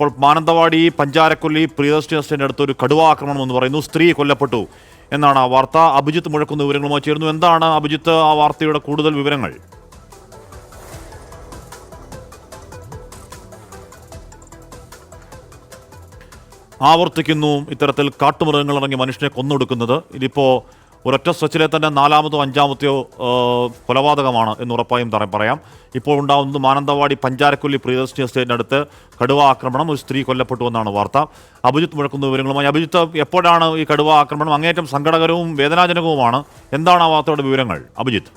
അപ്പോൾ മാനന്തവാടി പഞ്ചാരക്കൊല്ലി പ്രിയദർശിനി എസ്റ്റേറ്റിന്റെ അടുത്ത് ഒരു കടുവ ആക്രമണം എന്ന് പറയുന്നു, സ്ത്രീ കൊല്ലപ്പെട്ടു എന്നാണ് ആ വാർത്ത. അഭിജിത്ത് മുഴക്കുന്ന വിവരങ്ങളുമായി ചേരുന്നു. എന്താണ് അഭിജിത്ത് ആ വാർത്തയുടെ കൂടുതൽ വിവരങ്ങൾ? ആവർത്തിക്കുന്നു ഇത്തരത്തിൽ കാട്ടുമൃഗങ്ങൾ ഇറങ്ങി മനുഷ്യനെ കൊന്നൊടുക്കുന്നത്. ഇതിപ്പോൾ ഒരൊറ്റ സ്ട്രെച്ചിലെ തന്നെ നാലാമതോ അഞ്ചാമത്തെയോ കൊലപാതകമാണ് എന്ന് ഉറപ്പായും പറയാം. ഇപ്പോൾ ഉണ്ടാകുന്നത് മാനന്തവാടി പഞ്ചാരക്കൊല്ലി പ്രിയദർശിനി എസ്റ്റേറ്റിനടുത്ത് കടുവ ആക്രമണം, ഒരു സ്ത്രീ കൊല്ലപ്പെട്ടു എന്നാണ് വാർത്ത. അഭിജിത്ത് മുഴക്കുന്ന വിവരങ്ങളുമായി. അഭിജിത്ത്, എപ്പോഴാണ് ഈ കടുവ ആക്രമണം? അങ്ങേയറ്റം സങ്കടകരവും വേദനാജനകവുമാണ്. എന്താണ് ആ വാർത്തയുടെ വിവരങ്ങൾ, അഭിജിത്ത്?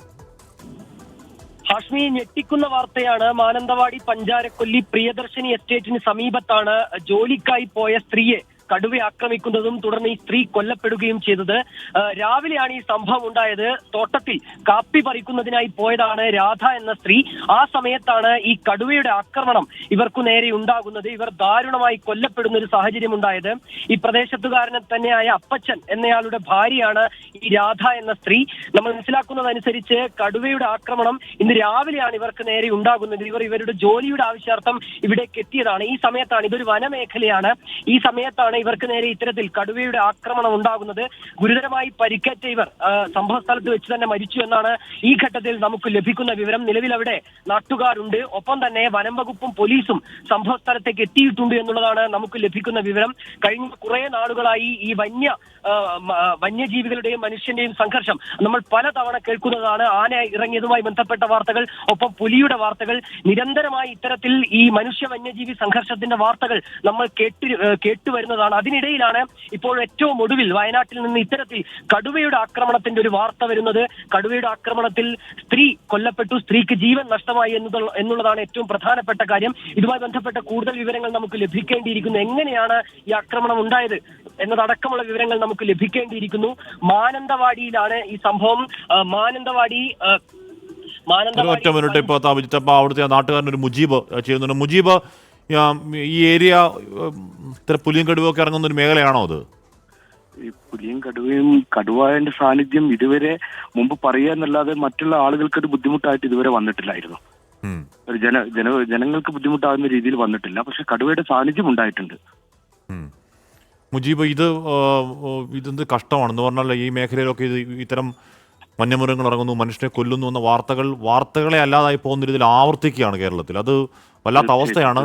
ഹാഷ്മി, ഞെട്ടിക്കുന്ന വാർത്തയാണ്. മാനന്തവാടി പഞ്ചാരക്കൊല്ലി പ്രിയദർശിനി എസ്റ്റേറ്റിന് സമീപത്താണ് ജോലിക്കായി പോയ സ്ത്രീയെ കടുവ ആക്രമിക്കുന്നതും തുടർന്ന് ഈ സ്ത്രീ കൊല്ലപ്പെടുകയും ചെയ്തത്. രാവിലെയാണ് ഈ സംഭവം ഉണ്ടായത്. തോട്ടത്തിൽ കാപ്പി പറിക്കുന്നതിനായി പോയതാണ് രാധ എന്ന സ്ത്രീ. ആ സമയത്താണ് ഈ കടുവയുടെ ആക്രമണം ഇവർക്കു നേരെ ഉണ്ടാകുന്നത്. ഇവർ ദാരുണമായി കൊല്ലപ്പെടുന്ന ഒരു സാഹചര്യം ഉണ്ടായത്. ഈ പ്രദേശത്തുകാരനെ തന്നെയായ അപ്പച്ചൻ എന്നയാളുടെ ഭാര്യയാണ് ഈ രാധ എന്ന സ്ത്രീ. നമ്മൾ മനസ്സിലാക്കുന്നതനുസരിച്ച് കടുവയുടെ ആക്രമണം ഇന്ന് രാവിലെയാണ് ഇവർക്ക് നേരെ ഉണ്ടാകുന്നത്. ഇവർ ഇവരുടെ ജോലിയുടെ ആവശ്യാർത്ഥം ഇവിടേക്ക് എത്തിയതാണ്. ഈ സമയത്താണ്, ഇതൊരു വനമേഖലയാണ്, ഈ സമയത്താണ് ഇവർക്ക് നേരെ ഇത്തരത്തിൽ കടുവയുടെ ആക്രമണം ഉണ്ടാകുന്നത്. ഗുരുതരമായി പരിക്കേറ്റ ഇവർ സംഭവ സ്ഥലത്ത് വെച്ച് തന്നെ മരിച്ചു എന്നാണ് ഈ ഘട്ടത്തിൽ നമുക്ക് ലഭിക്കുന്ന വിവരം. നിലവിൽ അവിടെ നാട്ടുകാരുണ്ട്, ഒപ്പം തന്നെ വനം വകുപ്പും പോലീസും സംഭവ സ്ഥലത്തേക്ക് എത്തിയിട്ടുണ്ട് എന്നുള്ളതാണ് നമുക്ക് ലഭിക്കുന്ന വിവരം. കഴിഞ്ഞ കുറെ നാളുകളായി ഈ വന്യജീവികളുടെയും മനുഷ്യന്റെയും സംഘർഷം നമ്മൾ പലതവണ കേൾക്കുന്നതാണ്. ആന ഇറങ്ങിയതുമായി ബന്ധപ്പെട്ട വാർത്തകൾ, ഒപ്പം പുലിയുടെ വാർത്തകൾ, നിരന്തരമായി ഇത്തരത്തിൽ ഈ മനുഷ്യ വന്യജീവി സംഘർഷത്തിന്റെ വാർത്തകൾ നമ്മൾ കേട്ടുവരുന്നതാണ്. അതിനിടയിലാണ് ഇപ്പോൾ ഏറ്റവും ഒടുവിൽ വയനാട്ടിൽ നിന്ന് ഇത്തരത്തിൽ കടുവയുടെ ആക്രമണത്തിന്റെ ഒരു വാർത്ത വരുന്നത്. കടുവയുടെ ആക്രമണത്തിൽ സ്ത്രീ കൊല്ലപ്പെട്ടു, സ്ത്രീക്ക് ജീവൻ നഷ്ടമായി എന്നുള്ളതാണ് ഏറ്റവും പ്രധാനപ്പെട്ട കാര്യം. ഇതുമായി ബന്ധപ്പെട്ട കൂടുതൽ വിവരങ്ങൾ നമുക്ക് ലഭിക്കേണ്ടിയിരിക്കുന്നു. എങ്ങനെയാണ് ഈ ആക്രമണം ഉണ്ടായത് എന്നതടക്കമുള്ള വിവരങ്ങൾ നമുക്ക് ലഭിക്കേണ്ടിയിരിക്കുന്നു. മാനന്തവാടിയിലാണ് ഈ സംഭവം. ഒറ്റ മിനിറ്റ് ഇപ്പോൾ അവിടുത്തെ നാട്ടുകാരനൊരു മുജീബ് ചെയ്യുന്നുണ്ട്. മുജീബ്, ഈ ഏരിയ ഇത്ര പുലിയും കടുവയൊക്കെ ഇറങ്ങുന്ന ഒരു മേഖലയാണോ അത്? ഈ പുലിയും കടുവയും കടുവയുടെ സാന്നിധ്യം ഇതുവരെ മുമ്പ് പറയാന്നല്ലാതെ മറ്റുള്ള ആളുകൾക്ക് ഒരു ബുദ്ധിമുട്ടായിട്ട് ഇതുവരെ വന്നിട്ടില്ലായിരുന്നു. ഒരു ജനങ്ങൾക്ക് ബുദ്ധിമുട്ടാകുന്ന രീതിയിൽ വന്നിട്ടില്ല. പക്ഷെ കടുവയുടെ സാന്നിധ്യം ഉണ്ടായിട്ടുണ്ട്. മുജീബ്, ഇതെന്ത് കഷ്ടമാണെന്ന് പറഞ്ഞാൽ ഈ മേഖലയിലൊക്കെ ഇത്തരം വന്യമൃഗങ്ങൾ ഇറങ്ങുന്നു, മനുഷ്യനെ കൊല്ലുന്നു എന്ന വാർത്തകളെ അല്ലാതായി പോകുന്ന രീതിയിൽ ആവർത്തിക്കുകയാണ് കേരളത്തിൽ. അത് വല്ലാത്ത അവസ്ഥയാണ്.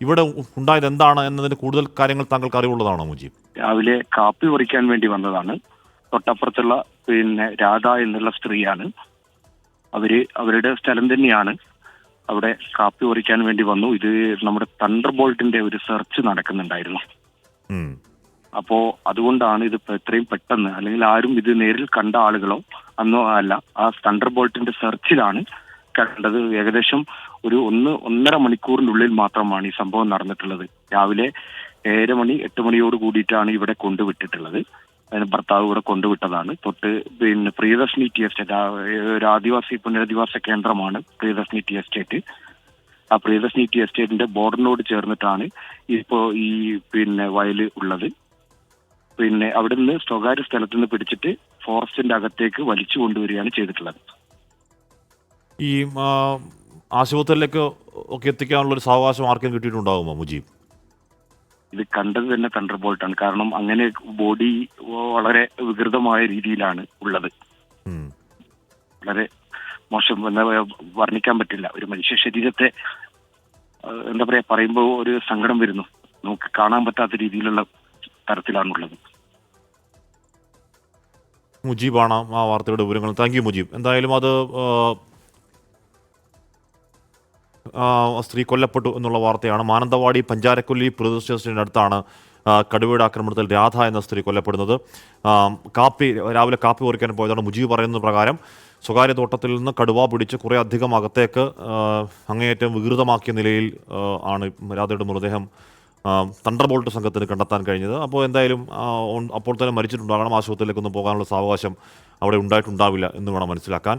ഇവിടെ ഉണ്ടായത് എന്താണ് എന്നതിന് കൂടുതൽ കാര്യങ്ങൾ താങ്കൾക്ക് അറിവുള്ളതാണോ മുജീബ്? രാവിലെ കാപ്പി പറിക്കാൻ വേണ്ടി വന്നതാണ്. തൊട്ടപ്പുറത്തുള്ള രാധ എന്നുള്ള സ്ത്രീയാണ്. അവരുടെ സ്ഥലം തന്നെയാണ്. അവിടെ കാപ്പി പറിക്കാൻ വേണ്ടി വന്നു. ഇത് നമ്മുടെ തണ്ടർ ബോൾട്ടിന്റെ ഒരു സെർച്ച് നടക്കുന്നുണ്ടായിരുന്നു. അപ്പോ അതുകൊണ്ടാണ് ഇത് എത്രയും പെട്ടെന്ന്, അല്ലെങ്കിൽ ആരും ഇത് നേരിൽ കണ്ട ആളുകളോ അന്നോ അല്ല, ആ തണ്ടർ ബോൾട്ടിന്റെ സെർച്ചിലാണ് കണ്ടത്. ഏകദേശം ഒരു 1.5 മണിക്കൂറിനുള്ളിൽ മാത്രമാണ് ഈ സംഭവം നടന്നിട്ടുള്ളത്. രാവിലെ 7-8 മണിയോട് കൂടിയിട്ടാണ് ഇവിടെ കൊണ്ടുവിട്ടിട്ടുള്ളത്. അതിന് ഭർത്താവ് ഇവിടെ കൊണ്ടുവിട്ടതാണ്. തൊട്ട് പ്രിയദർശിനി ടി എസ്റ്റേറ്റ്, ഒരു പുനരധിവാസ കേന്ദ്രമാണ് പ്രിയദർശിനി ടി എസ്റ്റേറ്റ്. ആ പ്രിയദർശിനി ടി എസ്റ്റേറ്റിന്റെ ബോർഡറിനോട് ചേർന്നിട്ടാണ് ഇപ്പോ ഈ വയല് ഉള്ളത്. അവിടെ നിന്ന് സ്വകാര്യ സ്ഥലത്ത് നിന്ന് പിടിച്ചിട്ട് ഫോറസ്റ്റിന്റെ അകത്തേക്ക് വലിച്ചു കൊണ്ടുവരികയാണ് ചെയ്തിട്ടുള്ളത്. ഈ ആശുപത്രിയിലേക്ക് ഒക്കെ എത്തിക്കാനുള്ള ഒരു സാവകാശം ആർക്കും കിട്ടിയിട്ടുണ്ടാകുമോ മുജീബ്? ഇത് കണ്ടത് തന്നെ തണ്ടർ ബോൾട്ടാണ്. കാരണം അങ്ങനെ ബോഡി വളരെ വികൃതമായ രീതിയിലാണ് ഉള്ളത്. വളരെ മോശം, വർണ്ണിക്കാൻ പറ്റില്ല. ഒരു മനുഷ്യ ശരീരത്തെ പറയുമ്പോൾ ഒരു സങ്കടം വരുന്നു. നമുക്ക് കാണാൻ പറ്റാത്ത രീതിയിലുള്ള തരത്തിലാണുള്ളത്. മുജീബാണ് ആ വാർത്തയുടെ വിവരങ്ങൾ. Thank you Mujeeb. എന്തായാലും അത് സ്ത്രീ കൊല്ലപ്പെട്ടു എന്നുള്ള വാർത്തയാണ്. മാനന്തവാടി പഞ്ചാരക്കൊല്ലി പ്രിയദർശിനി അടുത്താണ് കടുവയുടെ ആക്രമണത്തിൽ രാധ എന്ന സ്ത്രീ കൊല്ലപ്പെടുന്നത്. രാവിലെ കാപ്പി പറിക്കാൻ പോയതാണ്. മുജീബ് പറയുന്നത് പ്രകാരം സ്വകാര്യ തോട്ടത്തിൽ നിന്ന് കടുവ പിടിച്ച് കുറേ അധികം അകത്തേക്ക് അങ്ങേയറ്റം വികൃതമാക്കിയ നിലയിൽ ആണ് രാധയുടെ മൃതദേഹം തണ്ടർ ബോൾട്ട് സംഘത്തിന് കണ്ടെത്താൻ കഴിഞ്ഞത്. അപ്പോൾ എന്തായാലും അപ്പോൾ തന്നെ മരിച്ചിട്ടുണ്ടാകണം. ആശുപത്രിയിലേക്കൊന്നും പോകാനുള്ള സാവകാശം അവിടെ ഉണ്ടായിട്ടുണ്ടാവില്ല എന്ന് വേണം മനസ്സിലാക്കാൻ.